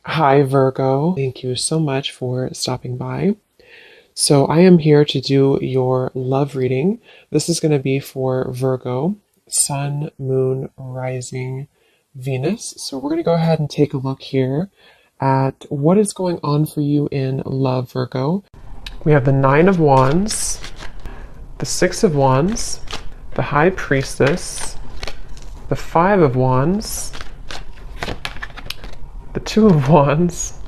Hi, Virgo. Thank you so much for stopping by. So, I am here to do your love reading. This is going to be for Virgo, Sun, Moon, Rising, Venus. So, we're going to go ahead and take a look here at what is going on for you in love, Virgo. We have the Nine of Wands, the Six of Wands, the High Priestess, the Five of Wands, the Two of Wands,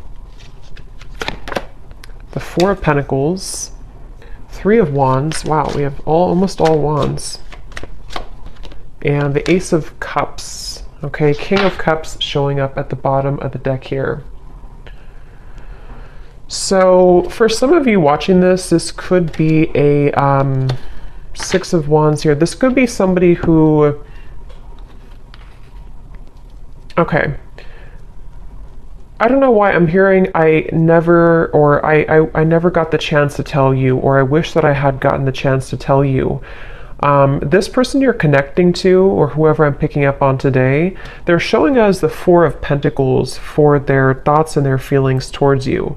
the Four of Pentacles, Three of Wands. Wow, we have almost all wands. And the Ace of Cups. Okay, King of Cups showing up at the bottom of the deck here. So for some of you watching this, this could be a Six of Wands here. This could be somebody who... Okay. I don't know why I'm hearing I never got the chance to tell you, or I wish that I had gotten the chance to tell you. This person you're connecting to, or whoever I'm picking up on today, they're showing us the Four of Pentacles for their thoughts and their feelings towards you.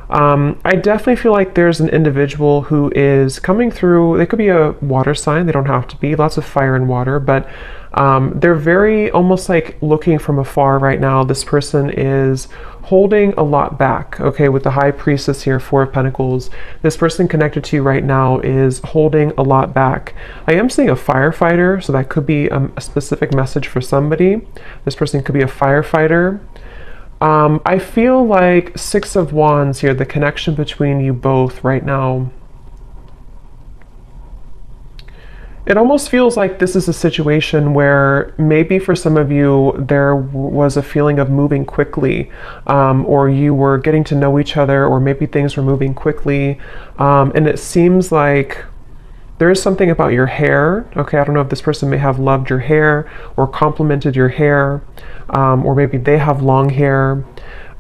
I definitely feel like there's an individual who is coming through. They could be a water sign. They don't have to be. Lots of fire and water, but they're very almost like looking from afar right now. This person is holding a lot back. Okay, with the High Priestess here, Four of Pentacles, this person connected to you right now is holding a lot back. I am seeing a firefighter, so that could be a specific message for somebody. This person could be a firefighter. I feel like Six of Wands here, the connection between you both right now. It almost feels like this is a situation where maybe for some of you there was a feeling of moving quickly, or you were getting to know each other, or maybe things were moving quickly, and it seems like there is something about your hair. Okay, I don't know if this person may have loved your hair or complimented your hair, or maybe they have long hair.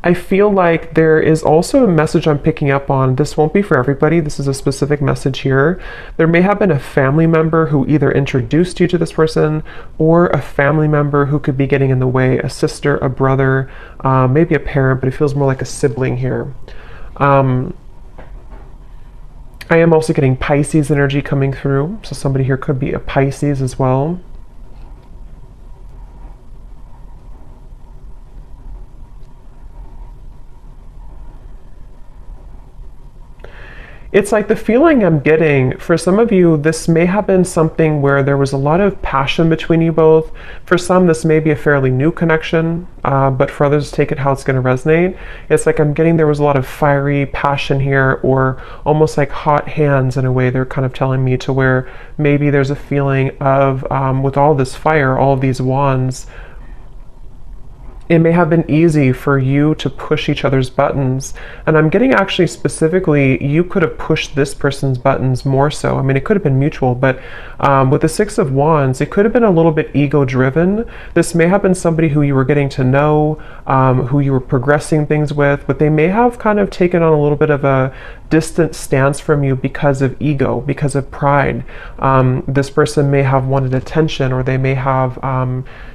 I feel like there is also a message I'm picking up on. This won't be for everybody. This is a specific message here. There may have been a family member who either introduced you to this person, or a family member who could be getting in the way, a sister, a brother, maybe a parent, but it feels more like a sibling here. I am also getting Pisces energy coming through, so somebody here could be a Pisces as well. It's like the feeling I'm getting, for some of you, this may have been something where there was a lot of passion between you both. For some, this may be a fairly new connection, but for others, take it how it's going to resonate. It's like I'm getting there was a lot of fiery passion here, or almost like hot hands in a way. They're kind of telling me to where maybe there's a feeling of, with all this fire, all of these wands, it may have been easy for you to push each other's buttons. And I'm getting actually specifically, you could have pushed this person's buttons more so. I mean, it could have been mutual, but with the Six of Wands, it could have been a little bit ego-driven. This may have been somebody who you were getting to know, who you were progressing things with, but they may have kind of taken on a little bit of a distant stance from you because of ego, because of pride. This person may have wanted attention, or they may have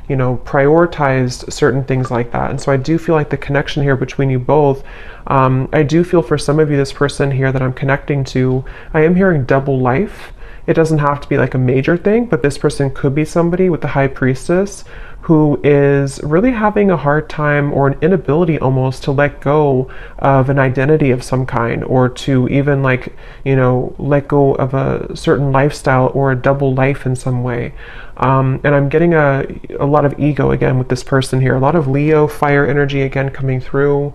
prioritized certain things like that. And so I do feel like the connection here between you both, I do feel for some of you, this person here that I'm connecting to, I am hearing double life. It doesn't have to be like a major thing, but this person could be somebody with the High Priestess who is really having a hard time, or an inability almost, to let go of an identity of some kind, or to even let go of a certain lifestyle or a double life in some way. And I'm getting a lot of ego again with this person here, a lot of Leo fire energy again coming through.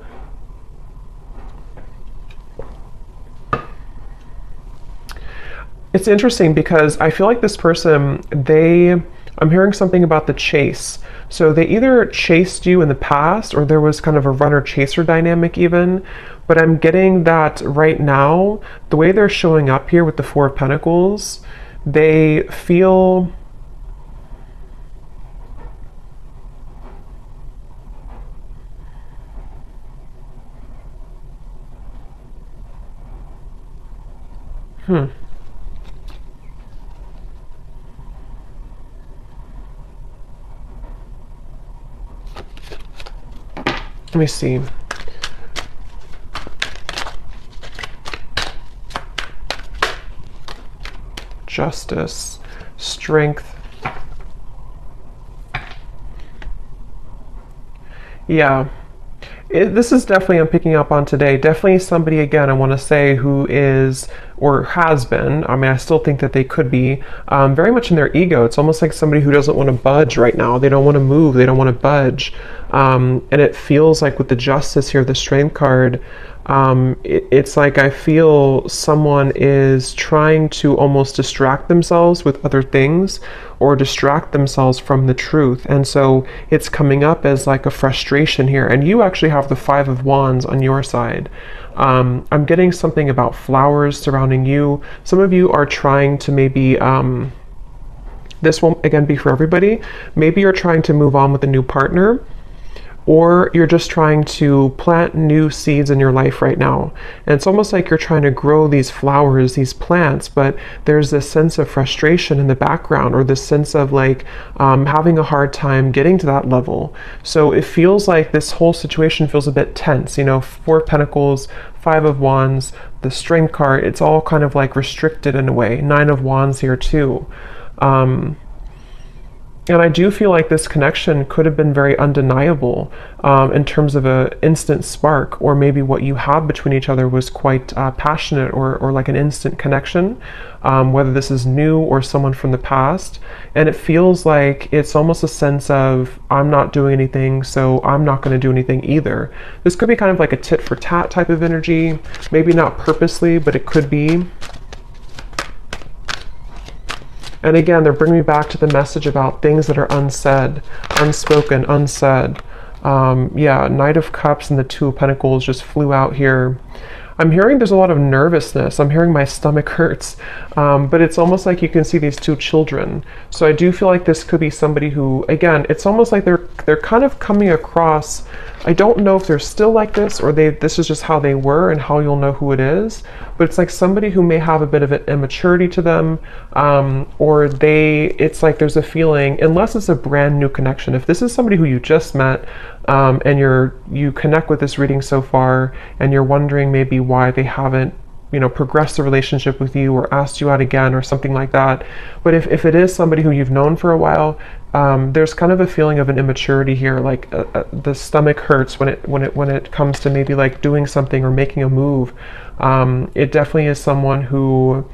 It's interesting because I feel like this person, I'm hearing something about the chase. So they either chased you in the past, or there was kind of a runner-chaser dynamic even. But I'm getting that right now, the way they're showing up here with the Four of Pentacles, they feel... Let me see. justice, strength. Yeah. This is definitely, I'm picking up on today, definitely somebody, again, I want to say, who is or has been, I mean, I still think that they could be very much in their ego. It's almost like somebody who doesn't want to budge right now. They don't want to move. They don't want to budge. And it feels like with the justice here, the strength card, it's like I feel someone is trying to almost distract themselves with other things or distract themselves from the truth. And so it's coming up as like a frustration here. And you actually have the Five of Wands on your side. I'm getting something about flowers surrounding you. Some of you are trying to maybe, this won't again be for everybody. Maybe you're trying to move on with a new partner, or you're just trying to plant new seeds in your life right now. And it's almost like you're trying to grow these flowers, these plants, but there's this sense of frustration in the background, or this sense of like having a hard time getting to that level. So it feels like this whole situation feels a bit tense, you know, Four of Pentacles, Five of Wands, the Strength card, it's all kind of like restricted in a way. Nine of Wands here too. And I do feel like this connection could have been very undeniable in terms of an instant spark, or maybe what you had between each other was quite passionate, or like an instant connection, whether this is new or someone from the past. And it feels like it's almost a sense of, I'm not doing anything, so I'm not going to do anything either. This could be kind of like a tit for tat type of energy, maybe not purposely, but it could be. And again, they're bringing me back to the message about things that are unsaid, unspoken, unsaid. Yeah, Knight of Cups and the Two of Pentacles just flew out here. I'm hearing there's a lot of nervousness. I'm hearing my stomach hurts. But it's almost like you can see these two children. So I do feel like this could be somebody who, again, it's almost like they're kind of coming across. I don't know if they're still like this, or this is just how they were and how you'll know who it is. But it's like somebody who may have a bit of an immaturity to them, or it's like there's a feeling, unless it's a brand new connection. If this is somebody who you just met, and you connect with this reading so far, and you're wondering maybe why they haven't, you know, progressed the relationship with you or asked you out again or something like that. But if it is somebody who you've known for a while, there's kind of a feeling of an immaturity here. Like the stomach hurts when it comes to maybe like doing something or making a move. It definitely is someone who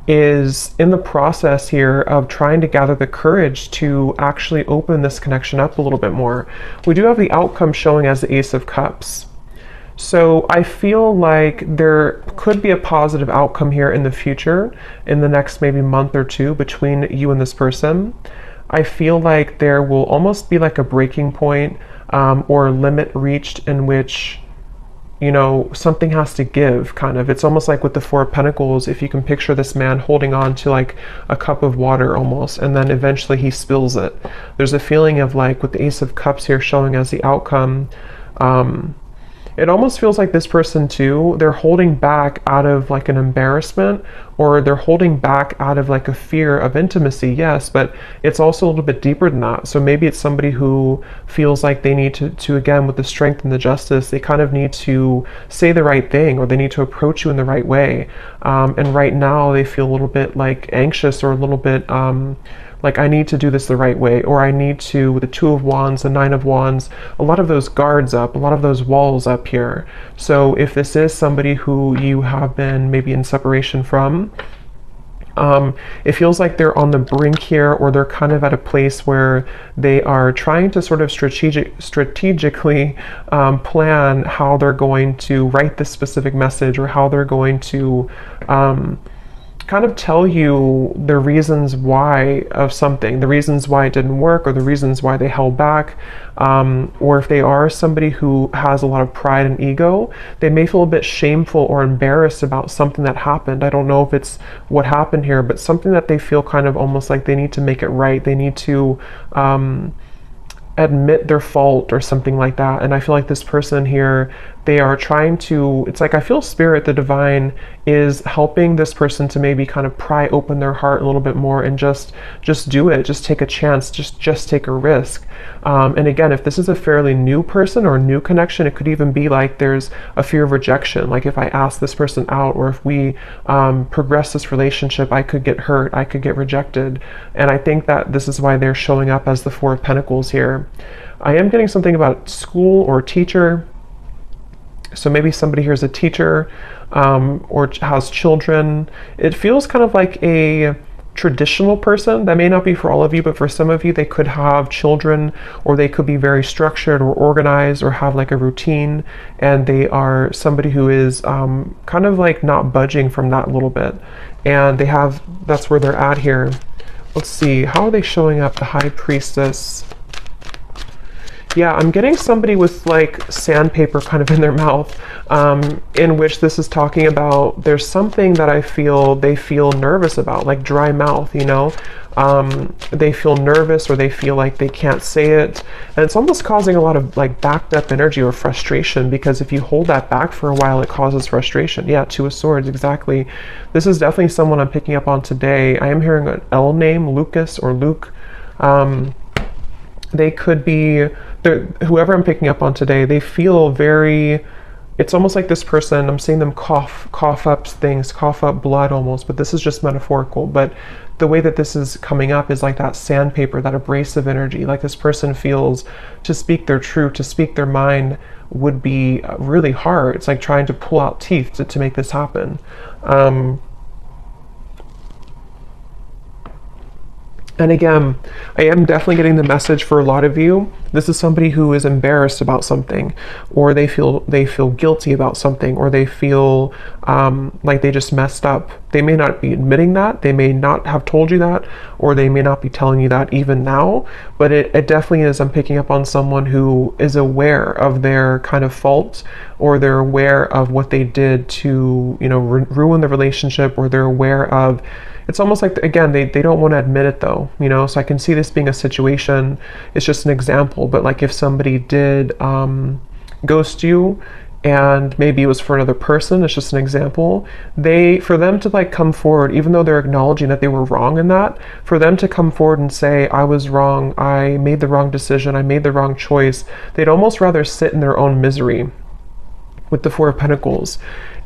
is in the process here of trying to gather the courage to actually open this connection up a little bit more. We do have the outcome showing as the Ace of Cups. So I feel like there could be a positive outcome here in the future, in the next maybe month or two, between you and this person. I feel like there will almost be like a breaking point, or limit reached, in which, you know, something has to give, kind of. It's almost like with the Four of Pentacles, if you can picture this man holding on to like a cup of water almost, and then eventually he spills it. There's a feeling of like, with the Ace of Cups here showing as the outcome, it almost feels like this person too, they're holding back out of like an embarrassment, or they're holding back out of like a fear of intimacy, yes, but it's also a little bit deeper than that. So maybe it's somebody who feels like they need to again, with the Strength and the Justice, they kind of need to say the right thing, or they need to approach you in the right way. And right now they feel a little bit like anxious, or a little bit like, I need to do this the right way, or I need to, with the Two of Wands, the Nine of Wands, a lot of those guards up, a lot of those walls up here. So if this is somebody who you have been maybe in separation from, it feels like they're on the brink here, or they're kind of at a place where they are trying to sort of strategically plan how they're going to write this specific message, or how they're going to kind of tell you the reasons why of something, the reasons why it didn't work, or the reasons why they held back. Or if they are somebody who has a lot of pride and ego, they may feel a bit shameful or embarrassed about something that happened. I don't know if it's what happened here, but something that they feel kind of almost like they need to make it right. They need to admit their fault or something like that. And I feel like this person here, They are trying to, it's like I feel spirit, the divine, is helping this person to maybe kind of pry open their heart a little bit more and just do it, just take a chance, just take a risk. And again, if this is a fairly new person or new connection, it could even be like there's a fear of rejection. Like if I ask this person out, or if we progress this relationship, I could get hurt, I could get rejected. And I think that this is why they're showing up as the Four of Pentacles here. I am getting something about school or teacher. So maybe somebody here is a teacher or has children. It feels kind of like a traditional person. That may not be for all of you, but for some of you, they could have children, or they could be very structured or organized or have like a routine, and they are somebody who is kind of like not budging from that a little bit. And they have, that's where they're at here. Let's see, how are they showing up? The High Priestess. Yeah, I'm getting somebody with like sandpaper kind of in their mouth, in which this is talking about there's something that I feel they feel nervous about, like dry mouth, you know? They feel nervous, or they feel like they can't say it. And it's almost causing a lot of like backed up energy or frustration, because if you hold that back for a while, it causes frustration. Yeah, Two of Swords, exactly. This is definitely someone I'm picking up on today. I am hearing an L name, Lucas or Luke. They could be, whoever I'm picking up on today, they feel very, it's almost like this person, I'm seeing them cough up things, cough up blood almost, but this is just metaphorical. But the way that this is coming up is like that sandpaper, that abrasive energy. Like this person feels to speak their truth, to speak their mind would be really hard. It's like trying to pull out teeth to make this happen. And again, I am definitely getting the message for a lot of you. This is somebody who is embarrassed about something, or they feel guilty about something, or they feel like they just messed up. They may not be admitting that, they may not have told you that, or they may not be telling you that even now, but it definitely is. I'm picking up on someone who is aware of their kind of fault, or they're aware of what they did to, you know, ruin the relationship, or they're aware of, it's almost like, again, they don't want to admit it though, you know? So I can see this being a situation, it's just an example, but like if somebody did ghost you, and maybe it was for another person, it's just an example, for them to like come forward, even though they're acknowledging that they were wrong in that, for them to come forward and say, I was wrong, I made the wrong decision, I made the wrong choice, they'd almost rather sit in their own misery with the Four of Pentacles.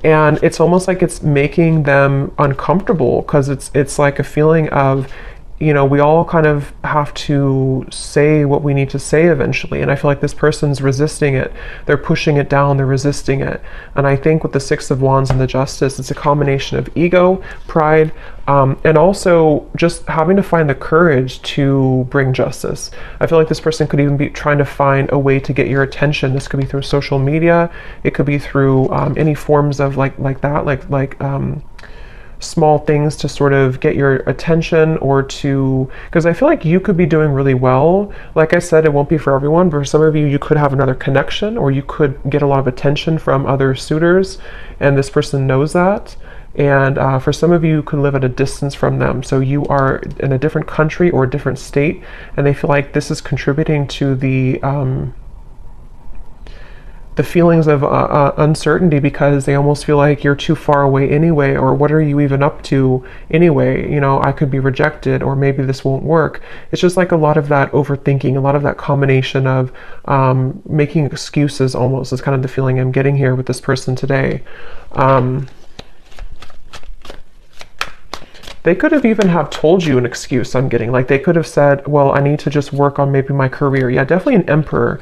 And it's almost like it's making them uncomfortable, because it's like a feeling of, you know, we all kind of have to say what we need to say eventually. And I feel like this person's resisting it. They're pushing it down, they're resisting it. And I think with the Six of Wands and the Justice, it's a combination of ego, pride, and also just having to find the courage to bring justice. I feel like this person could even be trying to find a way to get your attention. This could be through social media. It could be through any forms of like small things to sort of get your attention, or to, because I feel like you could be doing really well. Like I said, it won't be for everyone, but for some of you, you could have another connection, or you could get a lot of attention from other suitors, and this person knows that. And for some of you, you could live at a distance from them. So you are in a different country or a different state, and they feel like this is contributing to the feelings of uncertainty, because they almost feel like you're too far away anyway, or what are you even up to anyway? You know, I could be rejected, or maybe this won't work. It's just like a lot of that overthinking, a lot of that combination of making excuses almost, is kind of the feeling I'm getting here with this person today. They could have even have told you an excuse, I'm getting. Like they could have said, well, I need to just work on maybe my career. Yeah, definitely an Emperor.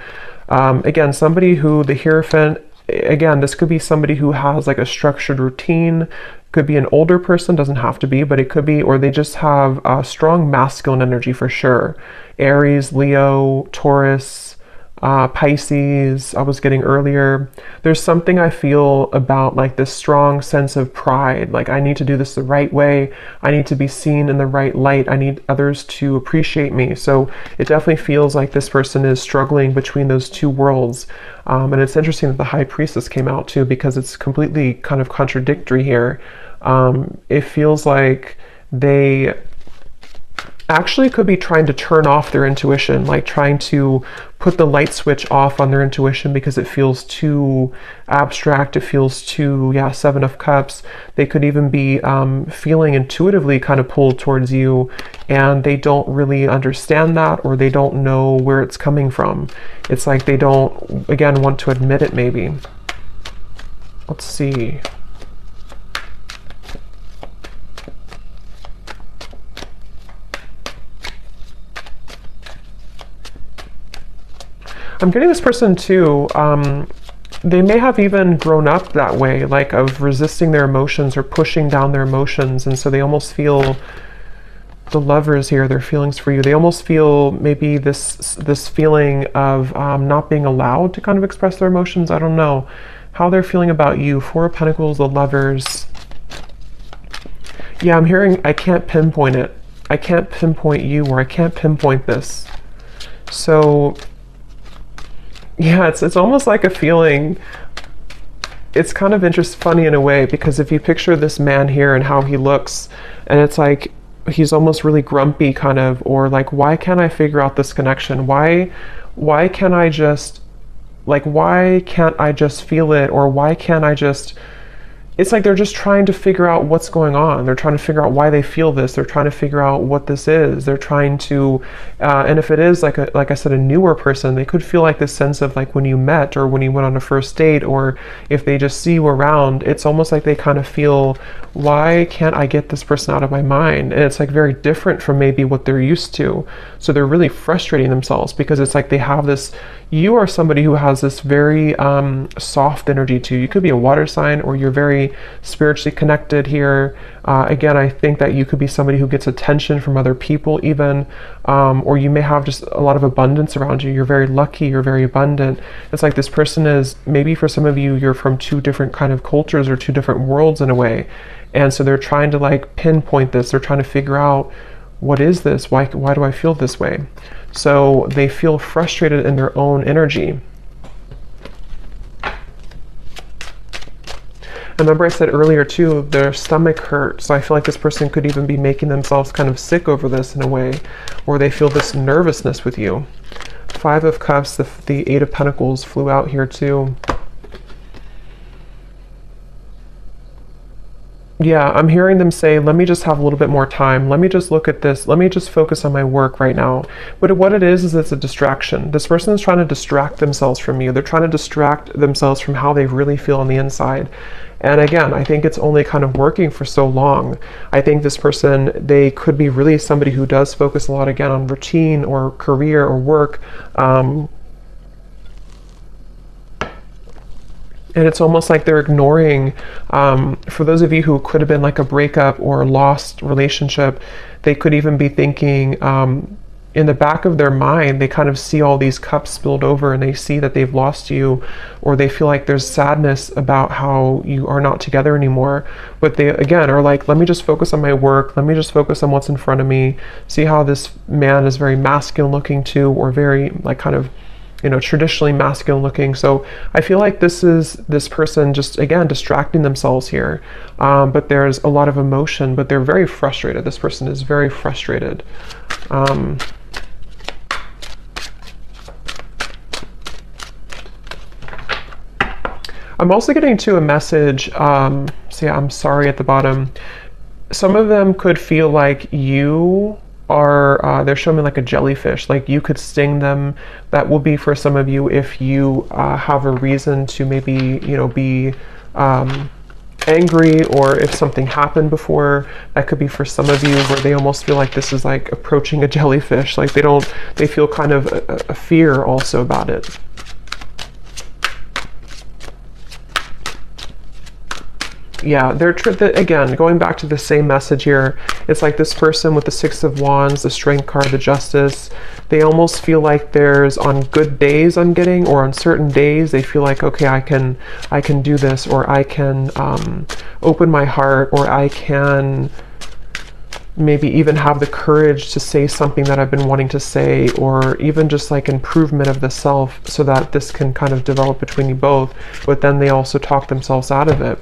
Again, somebody who, the Hierophant, again, this could be somebody who has like a structured routine, could be an older person, doesn't have to be, but it could be, or they just have a strong masculine energy for sure. Aries, Leo, Taurus, Pisces, I was getting earlier. There's something I feel about like this strong sense of pride. Like I need to do this the right way. I need to be seen in the right light. I need others to appreciate me. So it definitely feels like this person is struggling between those two worlds. And it's interesting that the High Priestess came out too, because it's completely kind of contradictory here. It feels like they actually could be trying to turn off their intuition, like trying to put the light switch off on their intuition because it feels too abstract, it feels too, yeah, Seven of Cups. They could even be feeling intuitively kind of pulled towards you, and they don't really understand that, or they don't know where it's coming from. It's like they don't, again, want to admit it maybe. Let's see. I'm getting this person too, they may have even grown up that way, like of resisting their emotions or pushing down their emotions, and so they almost feel, the Lovers here, their feelings for you, they almost feel maybe this feeling of not being allowed to kind of express their emotions. I don't know how they're feeling about you. Four of Pentacles, the Lovers. Yeah, I'm hearing, I can't pinpoint it. I can't pinpoint you, or I can't pinpoint this. So yeah, it's almost like a feeling. It's kind of funny in a way, because if you picture this man here and how he looks, and it's like he's almost really grumpy kind of, or like, why can't I figure out this connection? Why can't I just, like, why can't I just feel it? Or why can't I just, it's like they're just trying to figure out what's going on. They're trying to figure out why they feel this. They're trying to figure out what this is. They're trying to, and if it is like I said, a newer person, they could feel like this sense of like when you met, or when you went on a first date, or if they just see you around, it's almost like they kind of feel, why can't I get this person out of my mind? And it's like very different from maybe what they're used to. So they're really frustrating themselves, because it's like they have this, you are somebody who has this very soft energy too. You could be a water sign, or you're very spiritually connected here. Again, I think that you could be somebody who gets attention from other people even, or you may have just a lot of abundance around you. You're very lucky, you're very abundant. It's like this person is, maybe for some of you, you're from two different kind of cultures or two different worlds in a way. And so they're trying to like pinpoint this. They're trying to figure out, what is this? Why do I feel this way? So they feel frustrated in their own energy. And remember I said earlier too, their stomach hurt. So I feel like this person could even be making themselves kind of sick over this in a way, or they feel this nervousness with you. Five of Cups, the Eight of Pentacles flew out here too. Yeah, I'm hearing them say, let me just have a little bit more time. Let me just look at this. Let me just focus on my work right now. But what it is it's a distraction. This person is trying to distract themselves from you. They're trying to distract themselves from how they really feel on the inside. And again, I think it's only kind of working for so long. I think this person, they could be really somebody who does focus a lot, again, on routine or career or work. And it's almost like they're ignoring, for those of you who could have been like a breakup or a lost relationship, they could even be thinking, in the back of their mind, they kind of see all these cups spilled over, and they see that they've lost you, or they feel like there's sadness about how you are not together anymore. But they, again, are like, let me just focus on my work. Let me just focus on what's in front of me. See how this man is very masculine looking too, or very like kind of, you know, traditionally masculine looking. So I feel like this is this person just, again, distracting themselves here. But there's a lot of emotion, but they're very frustrated. This person is very frustrated. I'm also getting to a message, so yeah, I'm sorry at the bottom. Some of them could feel like you are, they're showing me like a jellyfish, like you could sting them. That will be for some of you if you have a reason to maybe, you know, be angry, or if something happened before. That could be for some of you where they almost feel like this is like approaching a jellyfish, like they feel kind of a fear also about it. Yeah, again, going back to the same message here, it's like this person with the Six of Wands, the Strength card, the Justice, they almost feel like there's, on good days I'm getting, or on certain days, they feel like, okay, I can do this, or I can open my heart, or I can maybe even have the courage to say something that I've been wanting to say, or even just like improvement of the self, so that this can kind of develop between you both. But then they also talk themselves out of it.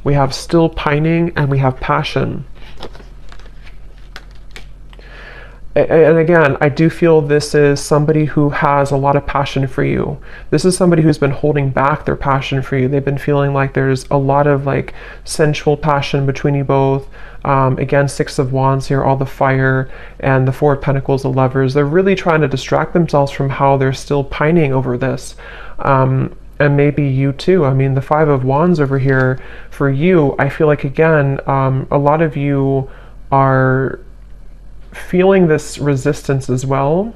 We have still pining, and we have passion. and again, I do feel this is somebody who has a lot of passion for you. This is somebody who's been holding back their passion for you. They've been feeling like there's a lot of like sensual passion between you both. Again, Six of Wands here, all the fire, and the Four of Pentacles, the Lovers. They're really trying to distract themselves from how they're still pining over this. And maybe you too. I mean, the Five of Wands over here for you, I feel like, again, a lot of you are feeling this resistance as well.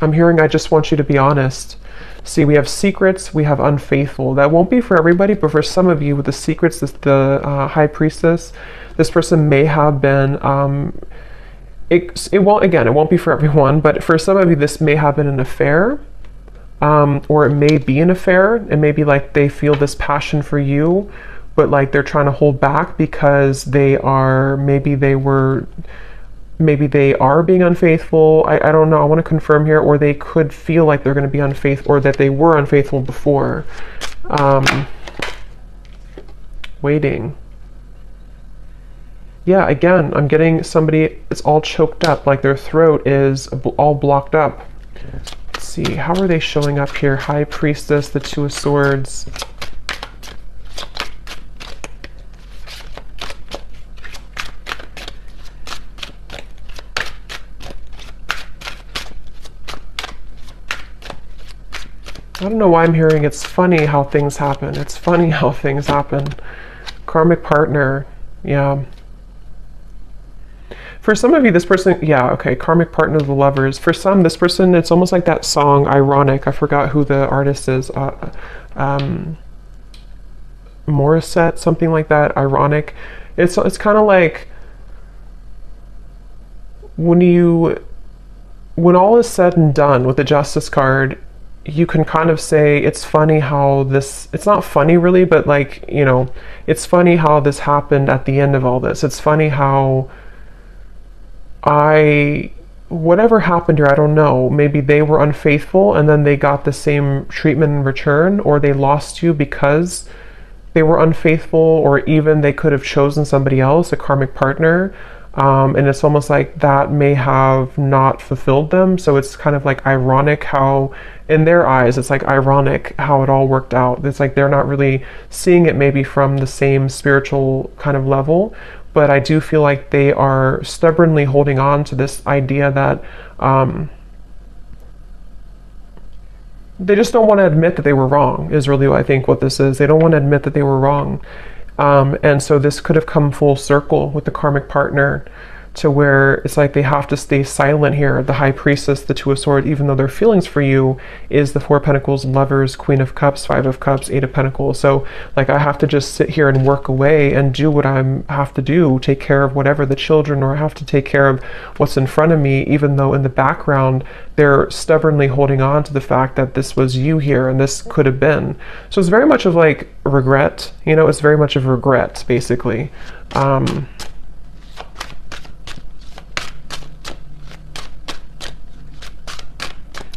I'm hearing, I just want you to be honest. See, we have secrets, we have unfaithful. That won't be for everybody, but for some of you with the secrets, the High Priestess, this person may have been, it won't be for everyone, but for some of you, this may have been an affair, or it may be an affair. It may be like they feel this passion for you, but like they're trying to hold back because maybe they are being unfaithful. I don't know. I want to confirm here, or they could feel like they're going to be unfaithful, or that they were unfaithful before. Waiting. Yeah, again, I'm getting somebody, it's all choked up, like their throat is all blocked up. Let's see, how are they showing up here? High Priestess, the Two of Swords. I don't know why I'm hearing it's funny how things happen. It's funny how things happen. Karmic partner. Yeah. For some of you, this person, yeah, okay, karmic partner, the Lovers. For some, this person, it's almost like that song, Ironic. I forgot who the artist is. Morissette, something like that, Ironic. It's kind of like when all is said and done with the Justice card, you can kind of say it's funny how this, it's not funny really, but like, you know, it's funny how this happened at the end of all this. It's funny how whatever happened here, I don't know, maybe they were unfaithful and then they got the same treatment in return, or they lost you because they were unfaithful, or even they could have chosen somebody else, a karmic partner. And it's almost like that may have not fulfilled them. So it's kind of like ironic how, in their eyes, it's like ironic how it all worked out. It's like they're not really seeing it maybe from the same spiritual kind of level. But I do feel like they are stubbornly holding on to this idea that they just don't want to admit that they were wrong, is really what I think what this is. They don't want to admit that they were wrong. And so this could have come full circle with the karmic partner, to where it's like they have to stay silent here. The High Priestess, the Two of Swords, even though their feelings for you is the Four of Pentacles, Lovers, Queen of Cups, Five of Cups, Eight of Pentacles. So like I have to just sit here and work away and do what I have to do, take care of whatever the children, or I have to take care of what's in front of me, even though in the background they're stubbornly holding on to the fact that this was you here and this could have been. So it's very much of like regret, you know, it's very much of regret basically.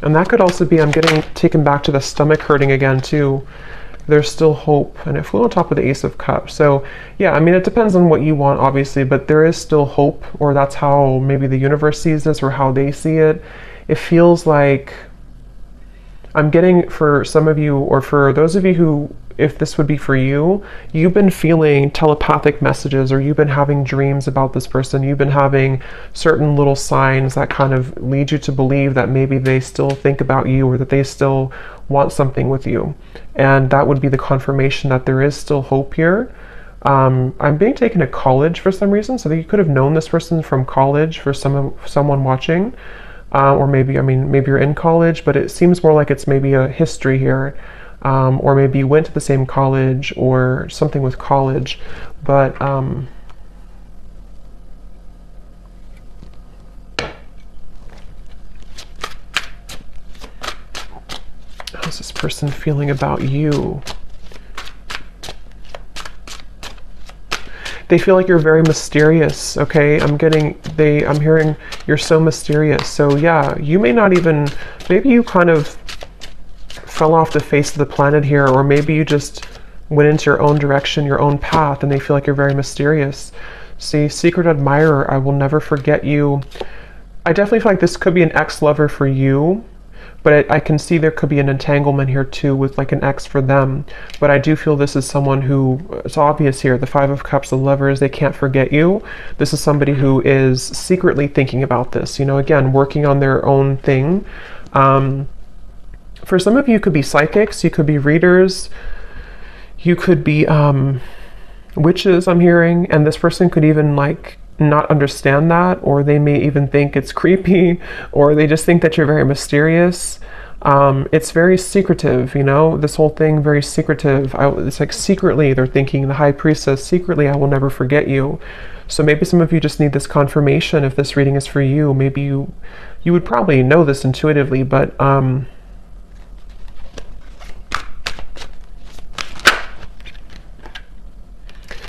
And that could also be, I'm getting taken back to the stomach hurting again too. There's still hope. And it flew on top of the Ace of Cups. So yeah, I mean, it depends on what you want, obviously, but there is still hope, or that's how maybe the universe sees this, or how they see it. It feels like I'm getting, for some of you, or for those of you who, if this would be for you, you've been feeling telepathic messages, or you've been having dreams about this person. You've been having certain little signs that kind of lead you to believe that maybe they still think about you, or that they still want something with you. And that would be the confirmation that there is still hope here. I'm being taken to college for some reason, so that you could have known this person from college, for someone watching. Or maybe, I mean, maybe you're in college, but it seems more like it's maybe a history here. Or maybe you went to the same college, or something with college, but how's this person feeling about you? They feel like you're very mysterious, okay? I'm hearing you're so mysterious. So yeah, you may not even, maybe you kind of fell off the face of the planet here, or maybe you just went into your own direction, your own path, and they feel like you're very mysterious. See, secret admirer, I will never forget you. I definitely feel like this could be an ex-lover for you, but I can see there could be an entanglement here too with like an ex for them. But I do feel this is someone who, it's obvious here, the Five of Cups, the Lovers, they can't forget you. This is somebody who is secretly thinking about this, you know, again, working on their own thing. For some of you, could be psychics, you could be readers, you could be witches, I'm hearing, and this person could even like not understand that, or they may even think it's creepy, or they just think that you're very mysterious. It's very secretive, you know, this whole thing, very secretive. It's like secretly they're thinking, the High Priestess, secretly I will never forget you. So maybe some of you just need this confirmation if this reading is for you. Maybe you would probably know this intuitively, but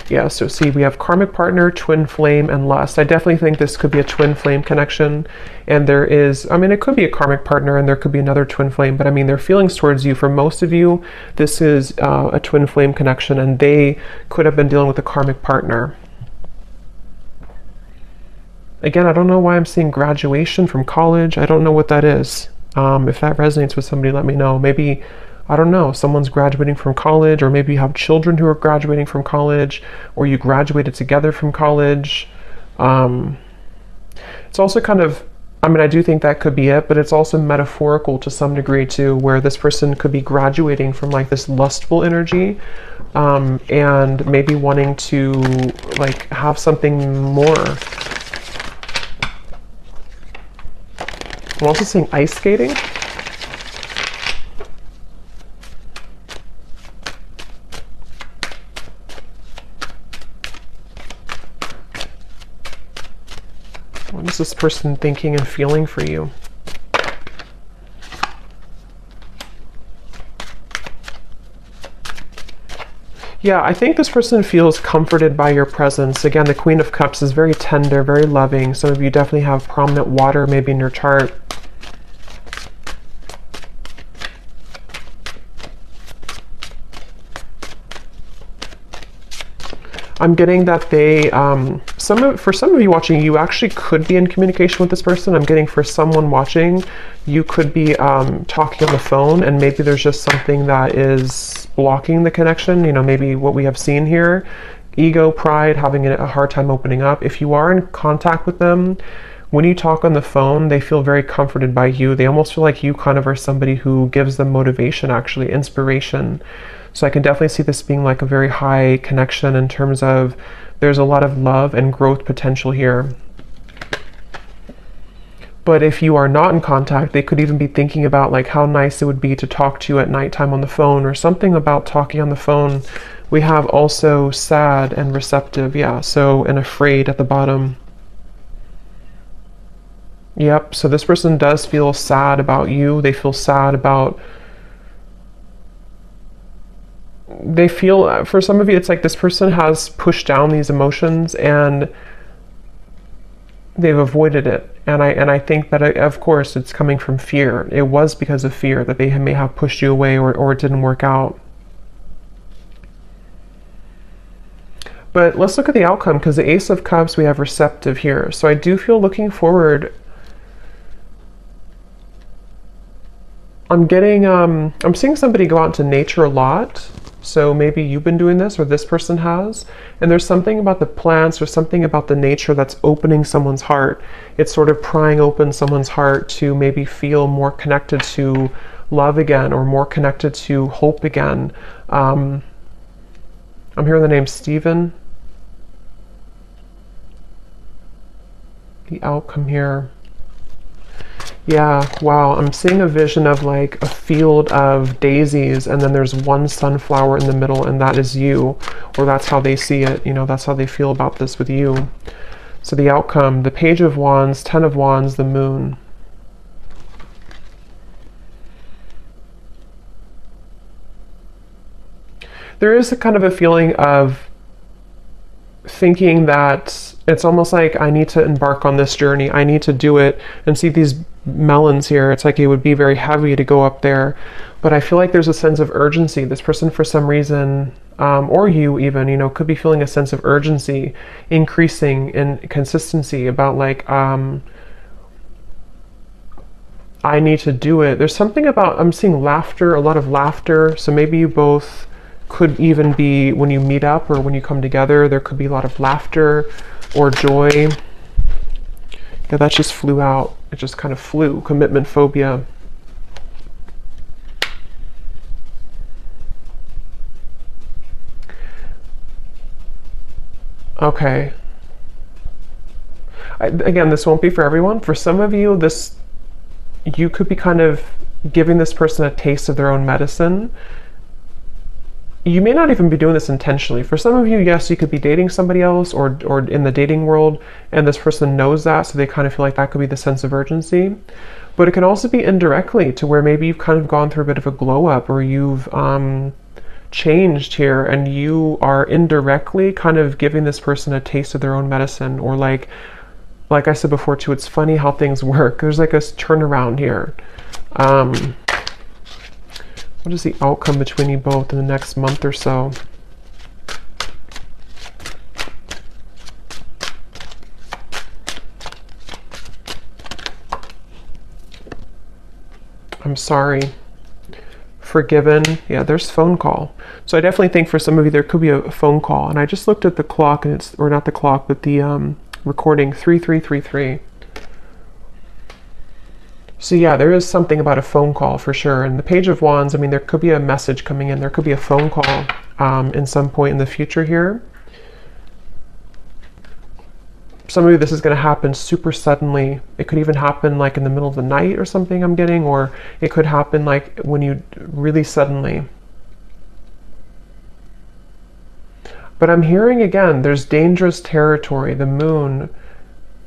yeah, so see, we have karmic partner, twin flame, and lust. I definitely think this could be a twin flame connection. And there is, I mean, it could be a karmic partner and there could be another twin flame, but I mean, their feelings towards you, for most of you, this is a twin flame connection, and they could have been dealing with a karmic partner. Again, I don't know why I'm seeing graduation from college. I don't know what that is. If that resonates with somebody, let me know. Maybe, I don't know, someone's graduating from college, or maybe you have children who are graduating from college, or you graduated together from college. It's also kind of, I mean, I do think that could be it, but it's also metaphorical to some degree too, where this person could be graduating from like this lustful energy, and maybe wanting to like have something more. I'm also seeing ice skating. What is this person thinking and feeling for you? Yeah, I think this person feels comforted by your presence. Again, the Queen of Cups is very tender, very loving. Some of you definitely have prominent water maybe in your chart. I'm getting that they, for some of you watching, you actually could be in communication with this person. I'm getting for someone watching, you could be talking on the phone, and maybe there's just something that is blocking the connection. You know, maybe what we have seen here, ego, pride, having a hard time opening up. If you are in contact with them, when you talk on the phone, they feel very comforted by you. They almost feel like you kind of are somebody who gives them motivation, actually, inspiration. So I can definitely see this being like a very high connection in terms of there's a lot of love and growth potential here. But if you are not in contact, they could even be thinking about like how nice it would be to talk to you at nighttime on the phone, or something about talking on the phone. We have also sad and receptive, yeah, so, and afraid at the bottom. Yep, so this person does feel sad about you. They feel sad about, they feel, for some of you, it's like this person has pushed down these emotions and they've avoided it. And I think that, of course, it's coming from fear. It was because of fear that they may have pushed you away, or it didn't work out. But let's look at the outcome, because the Ace of Cups, we have receptive here. So I do feel looking forward. I'm getting, I'm seeing somebody go out into nature a lot. So maybe you've been doing this, or this person has, and there's something about the plants or something about the nature that's opening someone's heart. It's sort of prying open someone's heart to maybe feel more connected to love again, or more connected to hope again. I'm hearing the name Stephen. The outcome here. Yeah, wow, I'm seeing a vision of like a field of daisies, and then there's one sunflower in the middle, and that is you, or that's how they see it, you know, that's how they feel about this with you. So the outcome, the Page of Wands, Ten of Wands, the Moon. There is a kind of a feeling of thinking that it's almost like I need to embark on this journey. I need to do it. And see these melons here, it's like it would be very heavy to go up there. But I feel like there's a sense of urgency. This person, for some reason, or you even, you know, could be feeling a sense of urgency, increasing in consistency about like, I need to do it. There's something about, I'm seeing laughter, a lot of laughter. So maybe you both could even be, when you meet up or when you come together, there could be a lot of laughter or joy. Yeah, that just flew out. It just kind of flew. Commitment phobia. Okay. Again, this won't be for everyone. For some of you, you could be kind of giving this person a taste of their own medicine. You may not even be doing this intentionally. For some of you, yes, you could be dating somebody else or in the dating world, and this person knows that, so they kind of feel like that could be the sense of urgency. But it can also be indirectly, to where maybe you've kind of gone through a bit of a glow up, or you've changed here, and you are indirectly kind of giving this person a taste of their own medicine. Or like I said before too, it's funny how things work. There's like a turnaround here. What is the outcome between you both in the next month or so? I'm sorry. Forgiven. Yeah, there's phone call. So I definitely think for some of you there could be a phone call. And I just looked at the clock, and it's, or not the clock, but the recording, 3333. So yeah, there is something about a phone call for sure. And the Page of Wands, I mean, there could be a message coming in. There could be a phone call in some point in the future here. Some of you, this is going to happen super suddenly. It could even happen like in the middle of the night or something, I'm getting, or it could happen like when you really suddenly. But I'm hearing again, there's dangerous territory. The moon,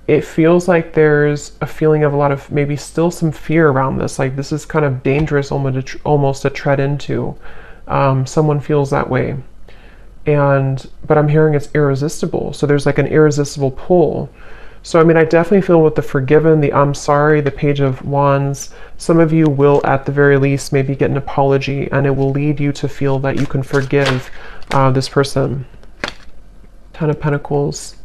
it feels like there's a feeling of a lot of maybe still some fear around this. Like this is kind of dangerous almost to tread into. Someone feels that way. But I'm hearing it's irresistible. So there's like an irresistible pull. So, I mean, I definitely feel with the forgiven, the I'm sorry, the Page of Wands, some of you will at the very least maybe get an apology, and it will lead you to feel that you can forgive this person. Ten of Pentacles.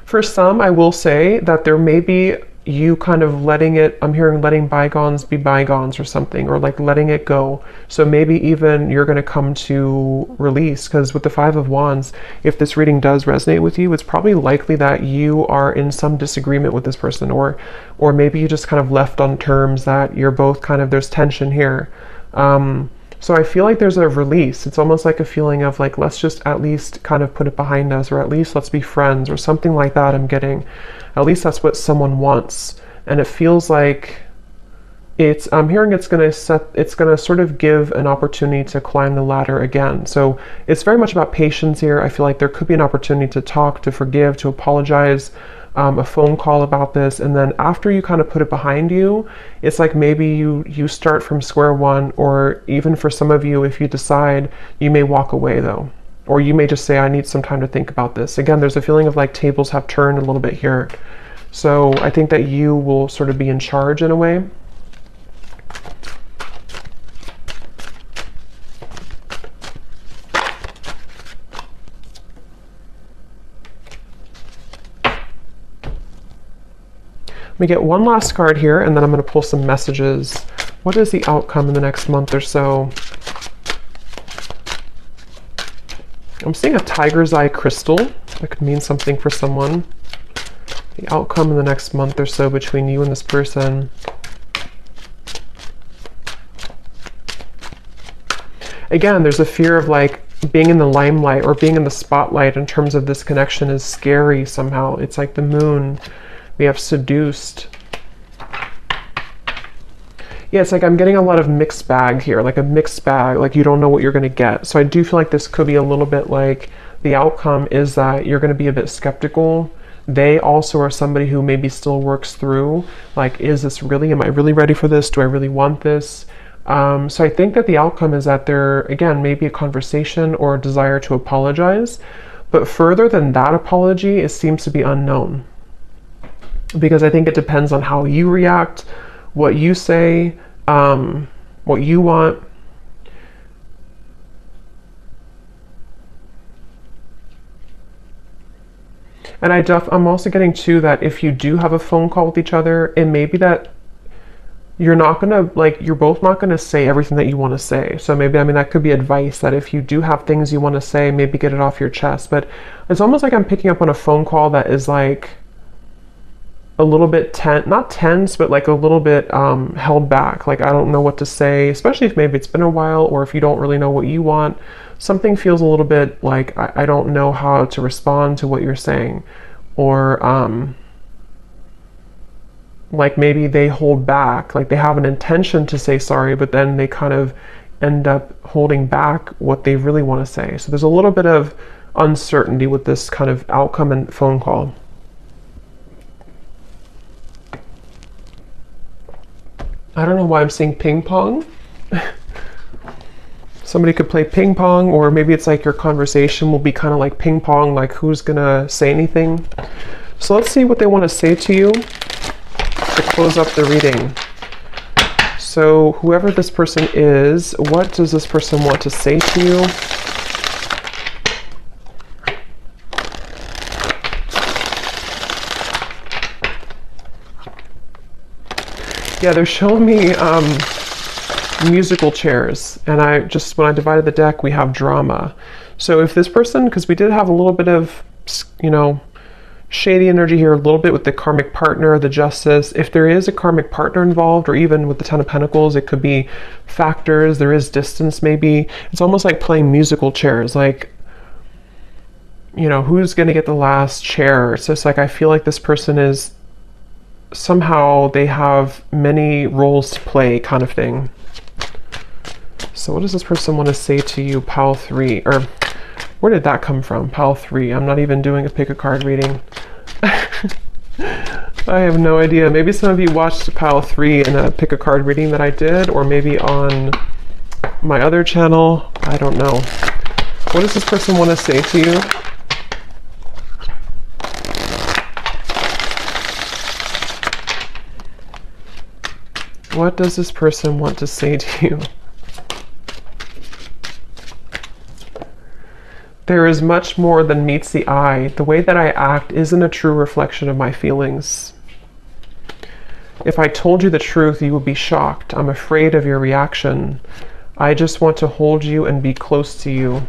For some, I will say that there may be you kind of letting it, I'm hearing letting bygones be bygones or something, or like letting it go. So maybe even you're going to come to release, because with the Five of Wands, if this reading does resonate with you, it's probably likely that you are in some disagreement with this person, or maybe you just kind of left on terms that you're both kind of, there's tension here. So I feel like there's a release. It's almost like a feeling of like, let's just at least kind of put it behind us, or at least let's be friends, or something like that. I'm getting, at least that's what someone wants. And it feels like I'm hearing it's going to sort of give an opportunity to climb the ladder again. So it's very much about patience here. I feel like there could be an opportunity to talk, to forgive, to apologize, a phone call about this, and then after you kind of put it behind you, it's like maybe you start from square one, or even for some of you, if you decide, you may walk away though, or you may just say, I need some time to think about this. Again, there's a feeling of like tables have turned a little bit here. So I think that you will sort of be in charge in a way. Let me get one last card here, and then I'm going to pull some messages. What is the outcome in the next month or so? I'm seeing a tiger's eye crystal. That could mean something for someone. The outcome in the next month or so between you and this person. Again, there's a fear of like being in the limelight or being in the spotlight in terms of this connection is scary somehow. It's like the moon. We have seduced. Yeah, it's like I'm getting a lot of mixed bag here, like a mixed bag, like you don't know what you're going to get. So I do feel like this could be a little bit like the outcome is that you're going to be a bit skeptical. They also are somebody who maybe still works through, like, is this really, am I really ready for this? Do I really want this? So I think that the outcome is that there, again, maybe a conversation or a desire to apologize. But further than that apology, it seems to be unknown. Because I think it depends on how you react, what you say, what you want. And I'm also getting too that if you do have a phone call with each other, it may be that you're not gonna, like, you're both not gonna say everything that you want to say. So maybe, I mean, that could be advice that if you do have things you want to say, maybe get it off your chest. But it's almost like I'm picking up on a phone call that is like a little bit not tense, but like a little bit held back. Like, I don't know what to say, especially if maybe it's been a while, or if you don't really know what you want. Something feels a little bit like I don't know how to respond to what you're saying. Or like maybe they hold back, like they have an intention to say sorry, but then they kind of end up holding back what they really want to say. So there's a little bit of uncertainty with this kind of outcome and phone call. I don't know why I'm saying ping pong. Somebody could play ping pong, or maybe it's like your conversation will be kind of like ping pong, like who's gonna say anything. So let's see what they want to say to you to close up the reading. So whoever this person is, what does this person want to say to you? Yeah, they're showing me musical chairs, and when I divided the deck, we have drama. So if this person, because we did have a little bit of, shady energy here, a little bit with the karmic partner, the justice. If there is a karmic partner involved, or even with the Ten of Pentacles, it could be factors. There is distance, maybe. It's almost like playing musical chairs, like, who's going to get the last chair? It's just like, I feel like this person is, somehow they have many roles to play, kind of thing. So what does this person want to say to you, Pile 3? Or where did that come from, Pile 3? I'm not even doing a pick a card reading. I have no idea. Maybe some of you watched Pile 3 in a pick a card reading that I did, or maybe on my other channel. I don't know. What does this person want to say to you? What does this person want to say to you? There is much more than meets the eye. The way that I act isn't a true reflection of my feelings. If I told you the truth, you would be shocked. I'm afraid of your reaction. I just want to hold you and be close to you.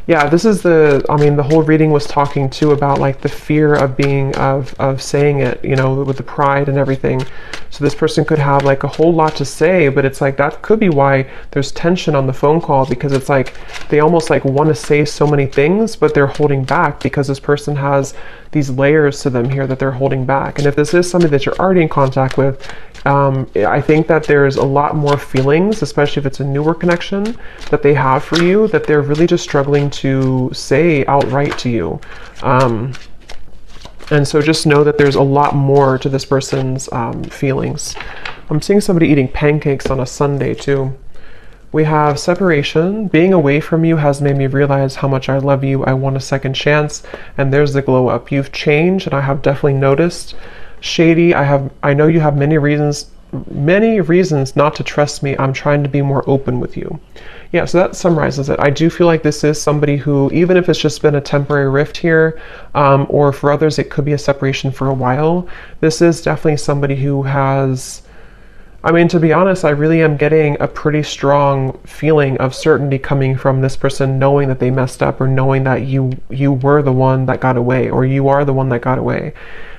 Yeah, this is the whole reading was talking too about like the fear of saying it, with the pride and everything. So this person could have like a whole lot to say, but it's like that could be why there's tension on the phone call, because it's like they almost like want to say so many things, but they're holding back because this person has these layers to them here that they're holding back. And if this is somebody that you're already in contact with, I think that there's a lot more feelings, especially if it's a newer connection, that they have for you, that they're really just struggling to say outright to you. And so just know that there's a lot more to this person's feelings. I'm seeing somebody eating pancakes on a Sunday too. We have separation. Being away from you has made me realize how much I love you. I want a second chance. And there's the glow up. You've changed, and I have definitely noticed. Shady, I know you have many reasons not to trust me. I'm trying to be more open with you. Yeah, so that summarizes it. I do feel like this is somebody who, even if it's just been a temporary rift here, or for others it could be a separation for a while, this is definitely somebody who has, to be honest, I really am getting a pretty strong feeling of certainty coming from this person, knowing that they messed up, or knowing that you were the one that got away, or you are the one that got away.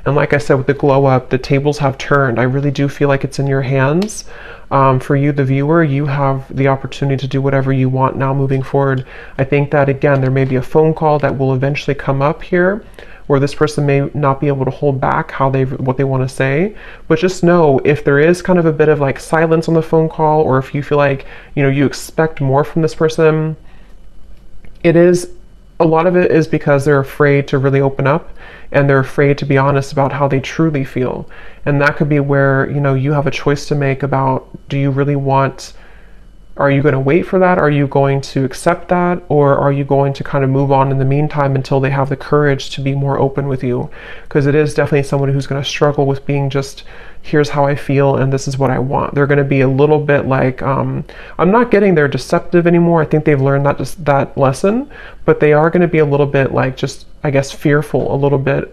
And like I said, with the glow up, the tables have turned. I really do feel like it's in your hands. For you, the viewer, you have the opportunity to do whatever you want now moving forward. I think that, again, there may be a phone call that will eventually come up here, where this person may not be able to hold back what they want to say. But just know, if there is kind of a bit of like silence on the phone call, or if you feel like, you expect more from this person, it is A lot of it is because they're afraid to really open up, and they're afraid to be honest about how they truly feel. And that could be where, you know, you have a choice to make about, do you really want, are you going to wait for that? Are you going to accept that? Or are you going to kind of move on in the meantime until they have the courage to be more open with you? Because it is definitely someone who's going to struggle with being just, here's how I feel and this is what I want. They're going to be a little bit like, I'm not getting they're deceptive anymore. I think they've learned that lesson, but they are going to be a little bit like, just, I guess, fearful, a little bit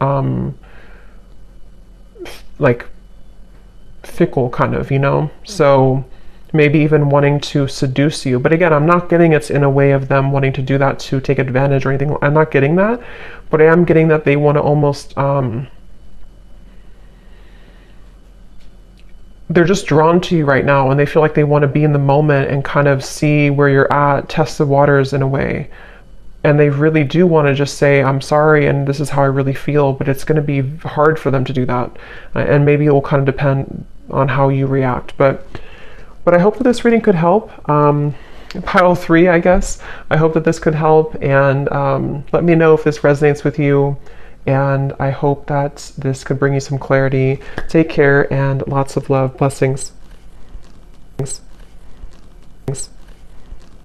like fickle kind of, you know? So maybe even wanting to seduce you. But again, I'm not getting it's in a way of them wanting to do that to take advantage or anything. I'm not getting that, but I am getting that they want to almost, they're just drawn to you right now, and they feel like they want to be in the moment and kind of see where you're at, test the waters in a way. And they really do want to just say, I'm sorry, and this is how I really feel, but it's going to be hard for them to do that. And maybe it will kind of depend on how you react. But I hope that this reading could help. Pile 3, I guess. I hope that this could help, and let me know if this resonates with you. And I hope that this could bring you some clarity. Take care, and lots of love. Blessings. Thanks.